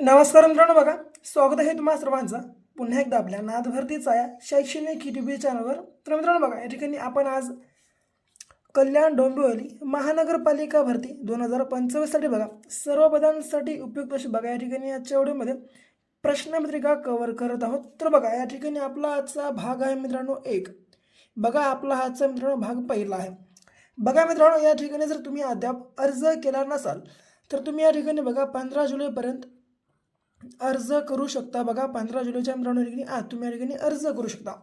नमस्कार मित्रांनो, बघा स्वागत आहे तुम्हा सर्वांचं पुन्हा एकदा आपल्या नाद भरतीचा या शैक्षणिक यूट्यूब चॅनलवर. तर मित्रांनो बघा, या ठिकाणी आपण आज कल्याण डोंबिवली महानगरपालिका भरती 2025साठी बघा सर्व पदांसाठी उपयुक्त अशी बघा या ठिकाणी आजच्या व्हिडिओमध्ये प्रश्नपत्रिका कव्हर करत आहोत. तर बघा या ठिकाणी आपला आजचा भाग आहे मित्रांनो एक. बघा आपला आजचा मित्रांनो भाग पहिला आहे. बघा मित्रांनो, या ठिकाणी जर तुम्ही अद्याप अर्ज केला नसाल तर तुम्ही या ठिकाणी बघा 15 जुलैपर्यंत अर्ज करू शकता. बघा 15 जुलैच्या मित्रांनो ठिकाणी तुम्ही या ठिकाणी अर्ज करू शकता.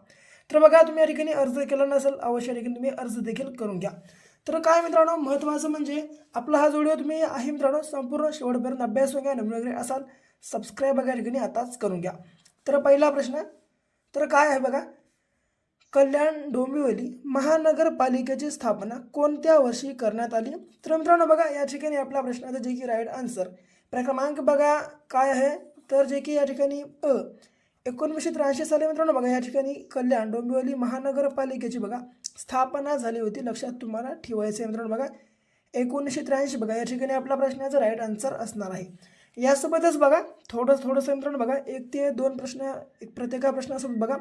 तर बघा तुम्ही या ठिकाणी अर्ज केला नसेल अवश्य ठिकाणी तुम्ही अर्ज देखील करून घ्या. तर काय मित्रांनो, महत्त्वाचं म्हणजे आपला हा व्हिडिओ तुम्ही आहे मित्रांनो संपूर्ण शेवटपर्यंत अभ्यास घ्या. नवीन वगैरे असाल सबस्क्राईब बघा या ठिकाणी आताच करून घ्या. तर पहिला प्रश्न तर काय आहे बघा, कल्याण डोंबिवली महानगरपालिकेची स्थापना कोणत्या वर्षी करण्यात आली? तर मित्रांनो बघा या ठिकाणी आपला प्रश्नाचा जे की राईट आन्सर क्रमांक बघा काय आहे, तर जे की या ठिकाणी 1983 साली मित्रांनो बघा या ठिकाणी कल्याण डोंबिवली महानगरपालिकेची बघा स्थापना झाली होती. लक्षात तुम्हाला ठेवायचं आहे मित्रांनो बघा 1983 बघा या ठिकाणी आपला प्रश्नाचा राईट आन्सर असणार आहे. यासोबतच बघा थोडंसं मित्रांनो बघा 1 ते 2 प्रश्न प्रत्येक प्रश्नासोबत बघा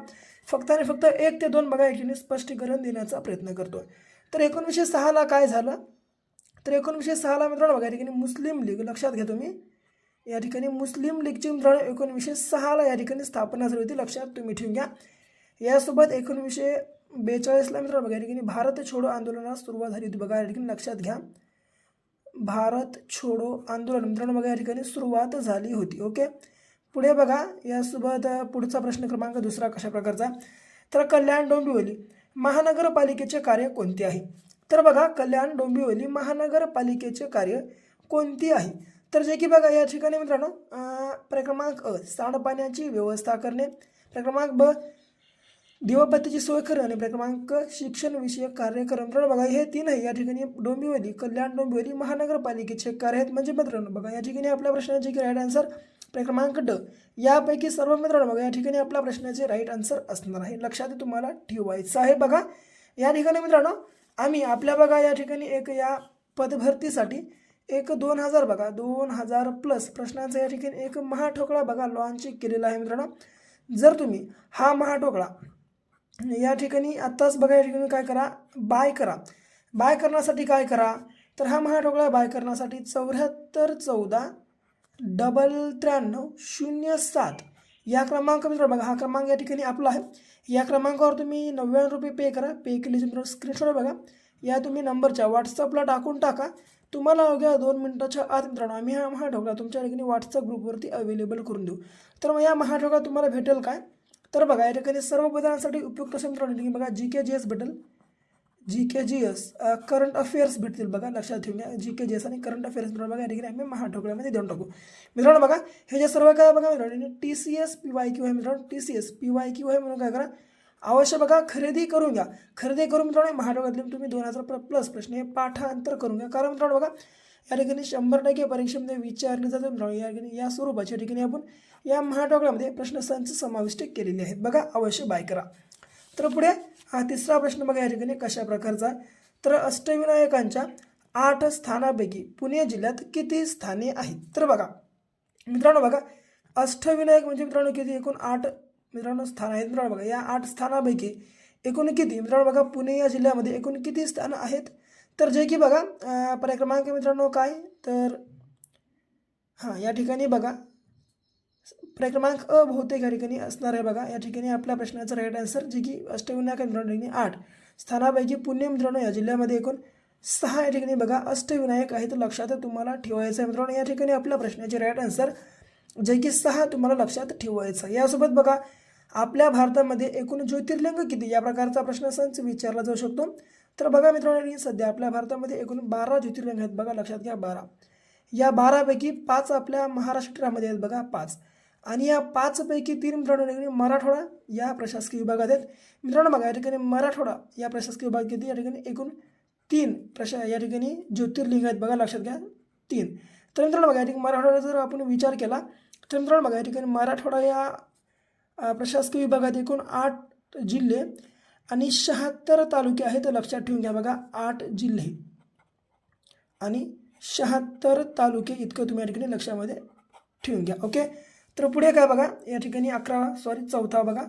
फक्त 1 ते 2 बघा या ठिकाणी स्पष्टीकरण देण्याचा प्रयत्न करतो. तर 1906ला काय झालं, तर 1906ला मित्रांनो बघा या ठिकाणी मुस्लिम लीग, लक्षात घ्या तुम्ही या ठिकाणी मुस्लिम लीगची मित्रांनो 1906ला या ठिकाणी स्थापना झाली होती. लक्षात तुम्ही ठेवून घ्या. यासोबत 1942ला मित्रांनो बघा या ठिकाणी भारत छोडो आंदोलनास सुरुवात झाली होती. बघा या ठिकाणी लक्षात घ्या, भारत छोडो आंदोलन मित्रांनो बघा या ठिकाणी सुरुवात झाली होती. ओके, पुढे बघा यासोबत पुढचा प्रश्न क्रमांक दुसरा कशा प्रकारचा, तर कल्याण डोंबिवली महानगरपालिकेचे कार्य कोणते आहे? तर बघा कल्याण डोंबिवली महानगरपालिकेचे कार्य कोणती आहे, तर जे की बघा या ठिकाणी मित्रांनो क्रमांक सांडपाण्याची व्यवस्था करणे, क्रमांक ब दिवाबत्तीची सोय करणे आणि क्रमांक शिक्षण विषयक कार्यक्रम. मित्रांनो बघा हे 3 आहे या ठिकाणी डोंबिवली कल्याण डोंबिवली महानगरपालिकेचे कार्य आहेत. म्हणजे मित्रांनो बघा या ठिकाणी आपल्या प्रश्नाचे की राईट आन्सर क्रमांक ड यापैकी सर्व मित्रांनो बघा या ठिकाणी आपल्या प्रश्नाचे राईट आन्सर असणार आहे. लक्षात तुम्हाला ठेवायचं आहे. बघा या ठिकाणी मित्रांनो आम्ही आपल्या बघा या ठिकाणी एक या पदभरतीसाठी 2000 बघा 2000 प्लस प्रश्नांचा या ठिकाणी एक महाठोकळा बघा लॉन्च केलेला आहे मित्रांनो. जर तुम्ही हा महाठोकळा या ठिकाणी आत्ताच बघा या ठिकाणी काय करा, बाय करा. बाय करण्यासाठी काय करा, तर हा महाठोकळा बाय करण्यासाठी 7414 93 या क्रमांक मित्रांनो बघा हा क्रमांक या ठिकाणी आपला आहे. या क्रमांकावर तुम्ही 99 रुपये पे करा. पे केले मित्रांनो स्क्रीनशॉट बघा या तुम्ही नंबरच्या व्हॉट्सअपला टाकून टाका. तुम्हाला अवघ्या 2 मिनिटाच्या आत मित्रांनो आम्ही हा महाठोकळा तुमच्या ठिकाणी व्हॉट्सअप ग्रुपवरती अवेलेबल करून देऊ. तर मग या महाठोकळा तुम्हाला भेटेल काय, तर बघा या ठिकाणी सर्व पदांसाठी उपयुक्त असे मित्रांनो बघा GK-GS भेटेल, GK-GS करंट अफेअर्स भेटतील. बघा लक्षात ठेवून घ्या GK-GS आणि करंट अफेअर्स मित्रांनो बघा या ठिकाणी आम्ही महाठोकळ्यामध्ये देऊन टाकू. मित्रांनो बघा हे जे सर्व काय बघा मित्रांनो TCS PYQ आहे मित्रांनो, TCS PYQ आहे म्हणून काय करा अवश्य बघा खरेदी करून घ्या. खरेदी करून मित्रांनो महाठोकळ्यातले तुम्ही 2000 प्लस प्रश्न हे पाठांतर करून घ्या. कारण मित्रांनो बघा या ठिकाणी 100% परीक्षेमध्ये विचारले जाते मित्रांनो. या ठिकाणी या स्वरूपाच्या ठिकाणी आपण या महाठोकळ्यामध्ये प्रश्नसंच समाविष्ट केलेले आहेत. बघा अवश्य बाय करा. तर पुढे हा तिसरा प्रश्न बघा या ठिकाणी कशा प्रकारचा, तर अष्टविनायकांच्या 8 स्थानापैकी पुणे जिल्ह्यात किती स्थाने आहेत? तर बघा मित्रांनो बघा अष्टविनायक म्हणजे मित्रांनो किती, एकूण 8 मित्रांनो स्थान आहेत. मित्रांनो बघा या 8 स्थानापैकी एकूण किती मित्रांनो बघा पुणे या जिल्ह्यामध्ये एकूण किती स्थान आहेत, तर जे की बघा क्रमांक मित्रांनो काय, तर हां या ठिकाणी बघा क्रमांक बहुतेक या ठिकाणी असणार आहे. बघा या ठिकाणी आपल्या प्रश्नाचा राईट आन्सर जे की अष्टविनायक मित्रांनो 8 स्थानापैकी पुणे मित्रांनो या जिल्ह्यामध्ये एकूण 6 या ठिकाणी बघा अष्टविनायक आहेत. लक्षात तुम्हाला ठेवायचं आहे मित्रांनो. या ठिकाणी आपल्या प्रश्नाचे राईट आन्सर जे की 6 तुम्हाला लक्षात ठेवायचं. यासोबत बघा आपल्या भारतामध्ये एकूण ज्योतिर्लिंग किती या प्रकारचा प्रश्नसंच विचारला जाऊ शकतो. तर बघा मित्रांनो सध्या आपल्या भारतामध्ये एकूण 12 ज्योतिर्लिंग आहेत. बघा लक्षात घ्या 12. या 12पैकी 5 आपल्या महाराष्ट्रामध्ये आहेत. बघा 5 आणि या 5पैकी 3 मित्रांनो मराठवाडा या प्रशासकीय विभागात आहेत. मित्रांनो बघा या ठिकाणी मराठवाडा या प्रशासकीय विभाग किती, या ठिकाणी एकूण 3 या ठिकाणी ज्योतिर्लिंग आहेत. बघा लक्षात घ्या 3. तर मित्रांनो बघा या ठिकाणी मराठवाड्याचा जर आपण विचार केला तर मित्रांनो बघा या ठिकाणी मराठवाडा या प्रशासकीय विभागात एकूण 8 जिल्हे आणि 76 तालुके आहेत. लक्षात ठेवून घ्या बघा 8 जिल्हे आणि 76 तालुके इतकं तुम्ही या ठिकाणी लक्षामध्ये ठेवून घ्या. ओके. तर पुढे काय बघा या ठिकाणी चौथा बघा.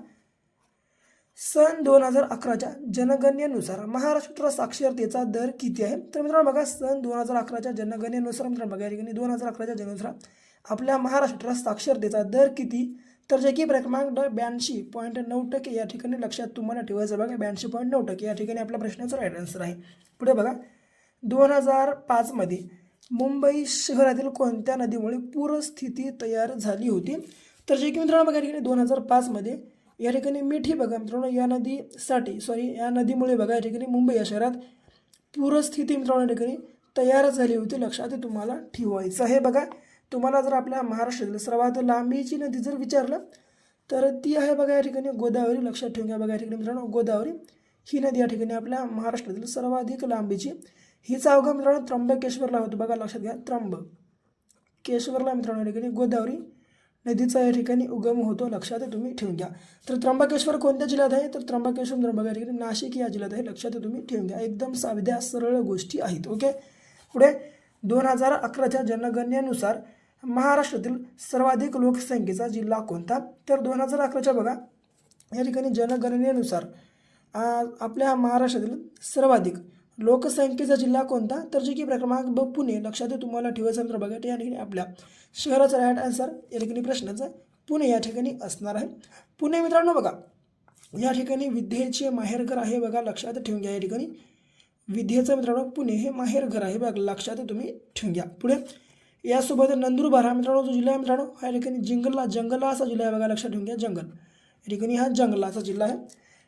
सन 2011च्या जनगणनेनुसार महाराष्ट्र साक्षरतेचा दर किती आहे? तर मित्रांनो बघा सन 2011च्या जनगणनेनुसार मित्रांनो बघा या ठिकाणी 2011च्या जनगणनेनुसार आपल्या महाराष्ट्रात साक्षरतेचा दर किती? तर जे की क्रमांक 82.9% या ठिकाणी लक्षात तुम्हाला ठेवायचं बघा. 82.9% या ठिकाणी आपल्या प्रश्नाचा राईट आन्सर आहे. पुढे बघा 2005मध्ये मुंबई शहरातील कोणत्या नदीमुळे पूरस्थिती तयार झाली होती? तर जे की मित्रांनो बघा या ठिकाणी 2005मध्ये या ठिकाणी मिठी बघा मित्रांनो या नदीमुळे बघा या ठिकाणी मुंबई या शहरात पूरस्थिती मित्रांनो या ठिकाणी तयार झाली होती. लक्षात तुम्हाला ठेवायचं आहे बघा. तुम्हाला जर आपल्या महाराष्ट्रातील सर्वात लांबीची नदी जर विचारलं तर ती आहे बघा या ठिकाणी गोदावरी. लक्षात ठेवून घ्या बघा या ठिकाणी मित्रांनो गोदावरी ही नदी या ठिकाणी आपल्या महाराष्ट्रातील सर्वाधिक लांबीची. हिचा उगम मित्रांनो त्र्यंबकेश्वरला होतो बघा. लक्षात घ्या त्र्यंबकेश्वरला मित्रांनो या ठिकाणी गोदावरी नदीचा या ठिकाणी उगम होतो. लक्षात तुम्ही ठेवून घ्या. तर त्र्यंबकेश्वर कोणत्या जिल्ह्यात आहे? तर त्र्यंबकेश्वर बघा या ठिकाणी नाशिक या जिल्ह्यात आहे. लक्षात तुम्ही ठेवून घ्या. एकदम साध्या सरळ गोष्टी आहेत. ओके. पुढे 2011च्या जनगणनेनुसार महाराष्ट्रातील सर्वाधिक लोकसंख्येचा जिल्हा कोणता? तर 2011च्या बघा या ठिकाणी जनगणनेनुसार आपल्या महाराष्ट्रातील सर्वाधिक लोकसंख्येचा जिल्हा कोणता? तर जे की क्रमांक पुणे. लक्षात तुम्हाला ठेवायचं तर बघा या ठिकाणी आपल्या शहराचा राईट आन्सर या ठिकाणी प्रश्नाचं पुणे या ठिकाणी असणार आहे. पुणे मित्रांनो बघा या ठिकाणी विद्येचे माहेरघर आहे बघा. लक्षात ठेवून घ्या. या ठिकाणी विद्येचं मित्रांनो पुणे हे माहेरघर आहे बघा. लक्षात तुम्ही ठेवून घ्या. पुढे यासोबत नंदुरबार हा मित्रांनो जो जिल्हा आहे मित्रांनो हा या ठिकाणी जंगला असा जिल्हा आहे बघा. लक्षात ठेवून घ्या. जंगल या ठिकाणी हा जंगलाचा जिल्हा आहे.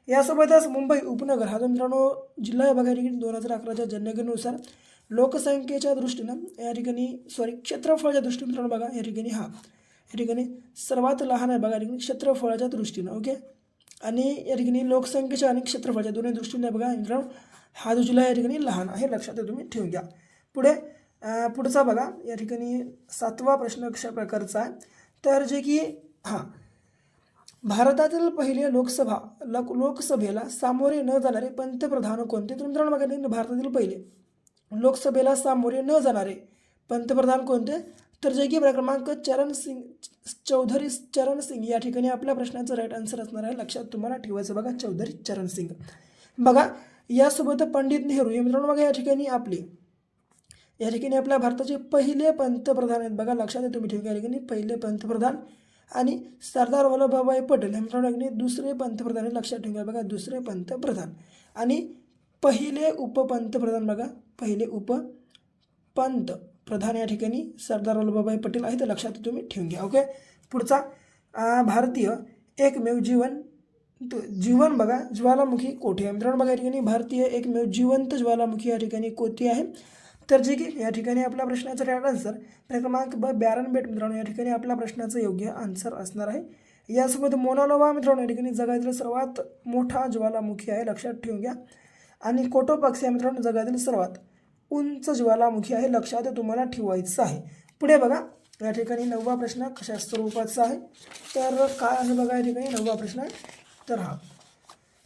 यासोबतच मुंबई उपनगर हा जो मित्रांनो जिल्हा आहे बघा या ठिकाणी 2011च्या जनगणनेनुसार लोकसंख्येच्या दृष्टीनं या ठिकाणी क्षेत्रफळाच्या दृष्टीने मित्रांनो बघा या ठिकाणी सर्वात लहान आहे बघा या ठिकाणी क्षेत्रफळाच्या दृष्टीनं. ओके. आणि या ठिकाणी लोकसंख्येच्या आणि क्षेत्रफळाच्या दोन्ही दृष्टीने बघा मित्रांनो हा जो जिल्हा या ठिकाणी लहान आहे. लक्षात तुम्ही ठेवून घ्या. पुढचा बघा या ठिकाणी 7वा प्रश्न कशा प्रकारचा आहे? तर जे की भारतातील पहिले लोकसभेला सामोरे न जाणारे पंतप्रधान कोणते? तर मित्रांनो बघा भारतातील पहिले लोकसभेला सामोरे न जाणारे पंतप्रधान कोणते? तर जे की क्रमांक चौधरी चरण सिंग या ठिकाणी आपल्या प्रश्नाचं राईट आन्सर असणार आहे. लक्षात तुम्हाला ठेवायचं बघा चौधरी चरण सिंग. बघा यासोबत पंडित नेहरू हे मित्रांनो बघा या ठिकाणी आपल्या भारताचे पहिले पंतप्रधान आहेत बघा. लक्षात तुम्ही ठेवून घ्या. या ठिकाणी पहिले पंतप्रधान आणि सरदार वल्लभभाई पटेल हे मित्रांनो दुसरे पंतप्रधान. लक्षात ठेवून घ्या बघा दुसरे पंतप्रधान आणि पहिले उपपंतप्रधान बघा. पहिले उपपंतप्रधान या ठिकाणी सरदार वल्लभभाई पटेल आहे. तर लक्षात तुम्ही ठेवून घ्या. ओके. पुढचा भारतीय एकमेव जीवन बघा ज्वालामुखी कोठे आहे? मित्रांनो बघा या ठिकाणी भारतीय एकमेव जिवंत ज्वालामुखी या ठिकाणी कोठे आहे? तर जे की या ठिकाणी आपल्या प्रश्नाचं राईट आन्सर क्रमांक बॅरन बेट मित्रांनो या ठिकाणी आपल्या प्रश्नाचं योग्य आन्सर असणार आहे. यासोबत मोना लोवा मित्रांनो या ठिकाणी जगातील सर्वात मोठा ज्वालामुखी आहे. लक्षात ठेवून घ्या. आणि कोटोपाक्सी या मित्रांनो जगातील सर्वात उंच ज्वालामुखी आहे. लक्षात तुम्हाला ठेवायचं आहे. पुढे बघा या ठिकाणी 9वा प्रश्न कशा स्वरूपाचा आहे? तर काय आहे बघा या ठिकाणी 9वा प्रश्न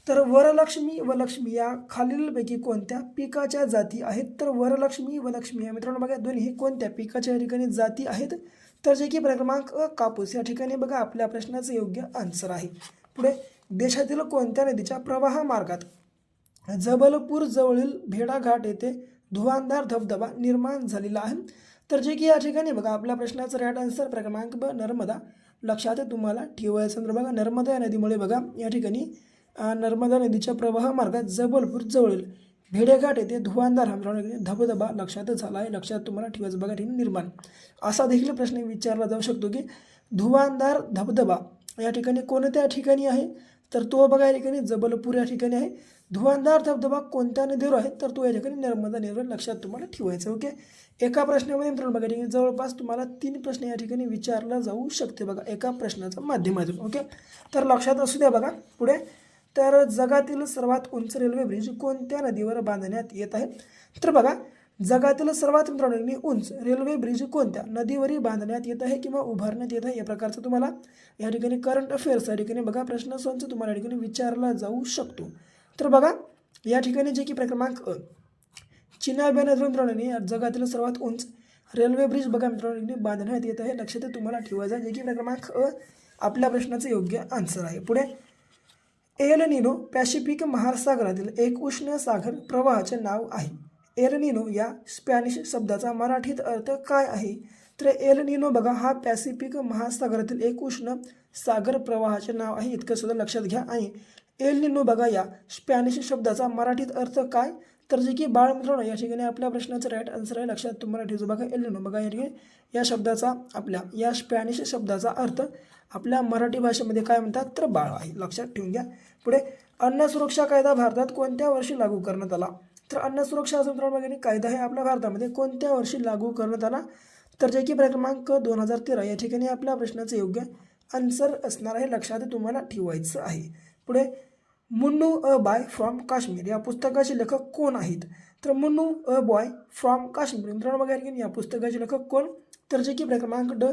तर वरलक्ष्मी व लक्ष्मी या खालीलपैकी कोणत्या पिकाच्या जाती आहेत? तर वरलक्ष्मी व लक्ष्मी या मित्रांनो बघा दोन्ही कोणत्या पिकाच्या या ठिकाणी जाती आहेत? तर जे की क्रमांक कापूस या ठिकाणी बघा आपल्या प्रश्नाचं योग्य आन्सर आहे. पुढे देशातील कोणत्या नदीच्या प्रवाह मार्गात जबलपूर जवळील भेडाघाट येथे धुवांधार धबधबा निर्माण झालेला आहे? तर जे की या ठिकाणी बघा आपल्या प्रश्नाचं राईट आन्सर क्रमांक नर्मदा. लक्षात तुम्हाला ठेवायचं तर बघा नर्मदा या नदीमुळे बघा या ठिकाणी नर्मदा नदीच्या प्रवाह मार्गात जबलपूर जवळील भेडेघाट येथे धुवांधार धबधबा लक्षात झाला आहे. लक्षात तुम्हाला ठेवायचं बघा ठिकाणी निर्माण असा देखील प्रश्न विचारला जाऊ शकतो की धुवांधार धबधबा या ठिकाणी कोणत्या ठिकाणी आहे? तर तो बघा या ठिकाणी जबलपूर या ठिकाणी आहे. धुवांधार धबधबा कोणत्या नदीवर आहे? तर तो या ठिकाणी नर्मदा नदीवर. लक्षात तुम्हाला ठेवायचं. ओके. एका प्रश्नामध्ये मित्रांनो बघा ठिकाणी जवळपास तुम्हाला 3 प्रश्न या ठिकाणी विचारला जाऊ शकते बघा एका प्रश्नाच्या माध्यमातून. ओके. तर लक्षात असू द्या बघा. पुढे तर जगातील सर्वात उंच रेल्वे ब्रिज कोणत्या नदीवर बांधण्यात येत आहे? तर बघा जगातील सर्वात मित्रांनो उंच रेल्वे ब्रिज कोणत्या नदीवरही बांधण्यात येत आहे किंवा उभारण्यात येत आहे? या प्रकारचं तुम्हाला या ठिकाणी करंट अफेअर्स या ठिकाणी बघा प्रश्न संच तुम्हाला या ठिकाणी विचारला जाऊ शकतो. तर बघा या ठिकाणी जे की क्रमांक चिनाब या नदीवर मित्रांनो जगातील सर्वात उंच रेल्वे ब्रिज बघा मित्रांनो बांधण्यात येत आहे, लक्षात तुम्हाला ठेवायचं आहे, जे की क्रमांक अ आपल्या प्रश्नाचं योग्य आन्सर आहे. पुढे एल निनो पॅसिफिक महासागरातील एक उष्ण सागर प्रवाहाचे नाव आहे. एल निनो या स्पॅनिश शब्दाचा मराठीत अर्थ काय आहे? तर एल निनो बघा हा पॅसिफिक महासागरातील एक उष्ण सागर प्रवाहाचे नाव आहे, इतकं सुद्धा लक्षात घ्या. आणि एल निनो बघा या स्पॅनिश शब्दाचा मराठीत अर्थ काय? तर जे की बाळ मित्रांनो या ठिकाणी आपल्या प्रश्नाचं राईट आन्सर आहे, लक्षात तुम्हाला ठेवायचं. बघा एल निनो बघा या ठिकाणी या शब्दाचा या स्पॅनिश शब्दाचा अर्थ आपल्या मराठी भाषेमध्ये काय म्हणतात तर बाळ आहे, लक्षात ठेवून घ्या. पुढे अन्न सुरक्षा कायदा भारतात कोणत्या वर्षी लागू करण्यात आला? तर अन्न सुरक्षा मित्रांनो कायदा हे आपल्या भारतामध्ये कोणत्या वर्षी लागू करण्यात आला? तर जे की क्रमांक 2013 या ठिकाणी आपल्या प्रश्नाचं योग्य आन्सर असणार आहे, लक्षात तुम्हाला ठेवायचं आहे. पुढे Munnu a boy from Kashmir या पुस्तकाचे लेखक कोण आहेत? तर Munnu a boy from Kashmir मित्रांनो बघा या पुस्तकाचे लेखक कोण? तर जे की क्रमांक ड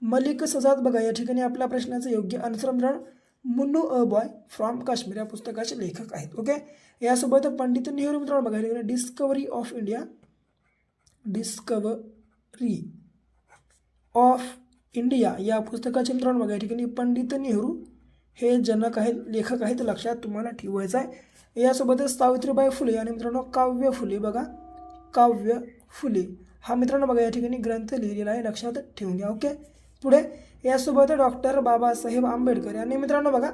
मलिक सजाद बघा या ठिकाणी आपल्या प्रश्नाचं योग्य आन्सर मित्रांनो Munnu a boy from Kashmir या पुस्तकाचे लेखक आहेत. ओके, यासोबत पंडित नेहरू मित्रांनो बघा या ठिकाणी डिस्कवरी ऑफ इंडिया या पुस्तकाचे मित्रांनो बघा या ठिकाणी पंडित नेहरू हे जनक आहेत, लेखक आहेत, लक्षात तुम्हाला ठेवायचं आहे. यासोबतच सावित्रीबाई फुले आणि मित्रांनो काव्य फुले बघा काव्य फुले हा मित्रांनो बघा या ठिकाणी ग्रंथ लिहिलेला आहे, लक्षात ठेवून घ्या. ओके, पुढे यासोबत डॉक्टर बाबासाहेब आंबेडकर यांनी मित्रांनो बघा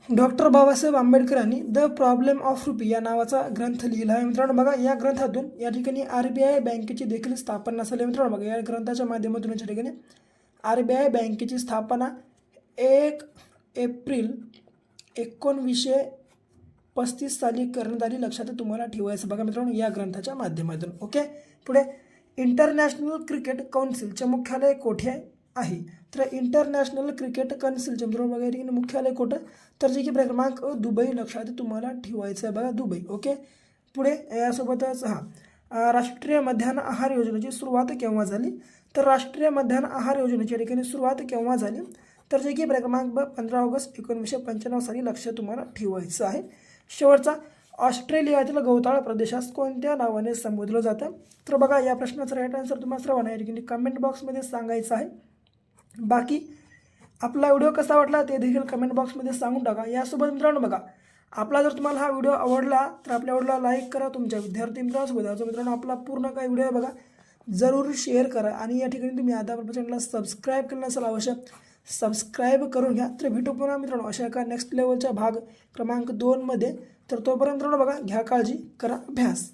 डॉक्टर बाबासाहेब आंबेडकर यांनी द प्रॉब्लेम ऑफ रुपी या नावाचा ग्रंथ लिहिला आहे. मित्रांनो बघा या ग्रंथातून या ठिकाणी RBI बँकेची देखील स्थापना झाली. मित्रांनो बघा या ग्रंथाच्या माध्यमातून या ठिकाणी RBI बँकेची स्थापना 1 एप्रिल 1935 साली करण्यात आली, लक्षात तुम्हाला ठेवायचं बघा मित्रांनो या ग्रंथाच्या माध्यमातून. ओके, पुढे इंटरनॅशनल क्रिकेट काउन्सिलचे मुख्यालय कोठे आहे? तर इंटरनॅशनल क्रिकेट काउन्सिलचे मित्रांनो वगैरे मुख्यालय कुठं? तर जे की क्रमांक दुबई, लक्षात तुम्हाला ठेवायचं आहे बघा दुबई. ओके, पुढे यासोबतच राष्ट्रीय मध्यान्ह आहार योजनेची सुरुवात केव्हा झाली? तर राष्ट्रीय मध्यान्ह आहार योजनेची ठिकाणी सुरुवात केव्हा झाली? तर जे की क्रमांक 15 ऑगस्ट 1995 साली, लक्षात तुम्हाला ठेवायचं आहे. शेवटचा ऑस्ट्रेलियातील गवताळ प्रदेशास कोणत्या नावाने संबोधलं जातं? तर बघा या प्रश्नाचं राईट आन्सर तुम्हाला सर्वांना या ठिकाणी कमेंट बॉक्समध्ये सांगायचं आहे. बाकी आपला व्हिडिओ कसा वाटला ते देखील कमेंट बॉक्समध्ये सांगून टाका. यासोबत मित्रांनो बघा आपला जर तुम्हाला हा व्हिडिओ आवडला तर आपल्या व्हिडिओला लाईक करा, तुमच्या विद्यार्थी मित्रांसोबत मित्रांनो आपला पूर्ण काही व्हिडिओ बघा जरूर शेअर करा. आणि या ठिकाणी तुम्ही आतापर्यंत चॅनलला सबस्क्राईब केलं नसेल आवश्यक सबस्क्राईब करून घ्या. तर भेटू पुन्हा मित्रांनो अशा एका नेक्स्ट लेवलच्या भाग क्रमांक 2 मध्ये. तर तोपर्यंत मित्रांनो बघा घ्या काळजी, करा अभ्यास.